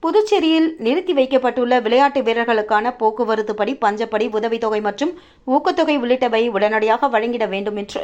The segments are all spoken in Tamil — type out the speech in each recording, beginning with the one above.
புதுச்சேரியில் நிறுத்தி வைக்கப்பட்டுள்ள விளையாட்டு வீரர்களுக்கான போக்குவரத்து படி, பஞ்சப்படி, உதவித்தொகை மற்றும் ஊக்கத்தொகை உள்ளிட்டவை உடனடியாக வழங்கிட வேண்டும் என்று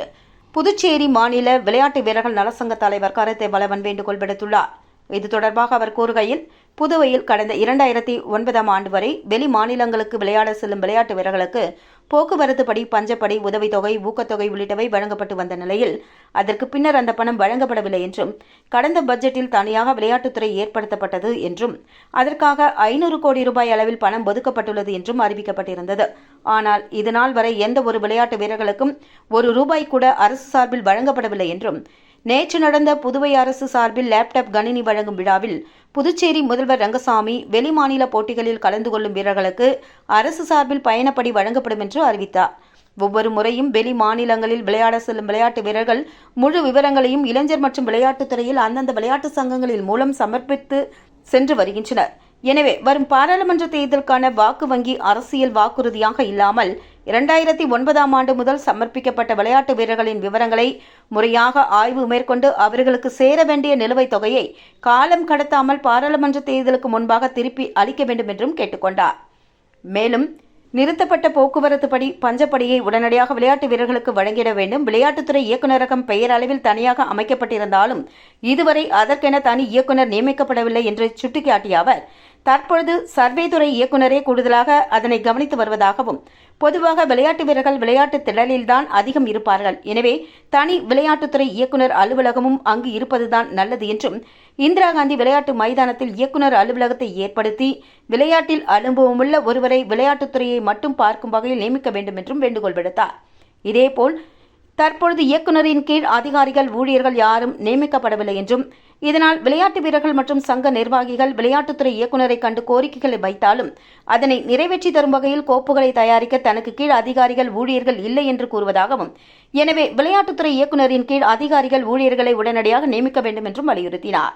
புதுச்சேரி மாநில விளையாட்டு வீரர்கள் நலசங்க தலைவர் கருத்தை பலவன் வேண்டுகோள் விடுத்துள்ளார். இது தொடர்பாக அவர் கூறுகையில், புதுவையில் கடந்த 2009ஆம் ஆண்டு வரை வெளி மாநிலங்களுக்கு விளையாட செல்லும் விளையாட்டு வீரர்களுக்கு போக்குவரத்து படி, பஞ்சப்படி, உதவித்தொகை, ஊக்கத்தொகை உள்ளிட்டவை வழங்கப்பட்டு வந்த நிலையில் அதற்கு பின்னர் அந்த பணம் வழங்கப்படவில்லை என்றும், கடந்த பட்ஜெட்டில் தனியாக விளையாட்டுத்துறை ஏற்படுத்தப்பட்டது என்றும், அதற்காக 500 கோடி ரூபாய் அளவில் பணம் ஒதுக்கப்பட்டுள்ளது என்றும் அறிவிக்கப்பட்டிருந்தது. ஆனால் இதுநாள் வரை எந்த ஒரு விளையாட்டு வீரர்களுக்கும் ₹1 கூட அரசு சார்பில் வழங்கப்படவில்லை என்றும், நேற்று நடந்த புதுவை அரசு சார்பில் லேப்டாப் கணினி வழங்கும் விழாவில் புதுச்சேரி முதல்வர் ரங்கசாமி வெளிமாநில போட்டிகளில் கலந்து கொள்ளும் வீரர்களுக்கு அரசு சார்பில் பயணப்படி வழங்கப்படும் என்று அறிவித்தார். ஒவ்வொரு முறையும் வெளி மாநிலங்களில் விளையாட செல்லும் விளையாட்டு வீரர்கள் முழு விவரங்களையும் இளைஞர் மற்றும் விளையாட்டுத் துறையில் அந்தந்த விளையாட்டு சங்கங்களின் மூலம் சமர்ப்பித்து சென்று வருகின்றனர். எனவே வரும் பாராளுமன்ற தேர்தலுக்கான வாக்கு வங்கி அரசியல் வாக்குறுதியாக இல்லாமல் 2009ஆம் ஆண்டு முதல் சமர்ப்பிக்கப்பட்ட விளையாட்டு வீரர்களின் விவரங்களை முறையாக ஆய்வு மேற்கொண்டு அவர்களுக்கு சேர வேண்டிய நிலுவைத் தொகையை காலம் கடத்தாமல் பாராளுமன்ற தேர்தலுக்கு முன்பாக திருப்பி அளிக்க வேண்டும் என்றும் கேட்டுக்கொண்டார். மேலும் நிறுத்தப்பட்ட போக்குவரத்து படி, பஞ்சப்படியை உடனடியாக விளையாட்டு வீரர்களுக்கு வழங்கிட வேண்டும். விளையாட்டுத்துறை இயக்குநரகம் பெயர் அளவில் தனியாக அமைக்கப்பட்டிருந்தாலும் இதுவரை அதற்கென தனி இயக்குநர் நியமிக்கப்படவில்லை என்று சுட்டிக்காட்டிய அவர், தற்பொழுது சர்வே துறை இயக்குநரே கூடுதலாக அதனை கவனித்து வருவதாகவும், பொதுவாக விளையாட்டு வீரர்கள் விளையாட்டு திடலில்தான் அதிகம் இருப்பார்கள். எனவே தனி விளையாட்டுத்துறை இயக்குநர் அலுவலகமும் அங்கு இருப்பதுதான் நல்லது என்றும், இந்திரா காந்தி விளையாட்டு மைதானத்தில் இயக்குநர் அலுவலகத்தை ஏற்படுத்தி விளையாட்டில் அனுபவமுள்ள ஒருவரை விளையாட்டுத்துறையை மட்டும் பார்க்கும் வகையில் நியமிக்க வேண்டும் என்றும் வேண்டுகோள் விடுத்தார். இதேபோல் தற்பொழுது இயக்குநரின் கீழ் அதிகாரிகள், ஊழியர்கள் யாரும் நியமிக்கப்படவில்லை என்றும், இதனால் விளையாட்டு வீரர்கள் மற்றும் சங்க நிர்வாகிகள் விளையாட்டுத்துறை இயக்குநரை கண்டு கோரிக்கைகளை வைத்தாலும் அதனை நிறைவேற்றி தரும் வகையில் கோப்புகளை தயாரிக்க தனக்கு கீழ் அதிகாரிகள், ஊழியர்கள் இல்லை என்று கூறுவதாகவும், எனவே விளையாட்டுத்துறை இயக்குநரின் கீழ் அதிகாரிகள், ஊழியர்களை உடனடியாக நியமிக்க வேண்டும் என்றும் வலியுறுத்தினார்.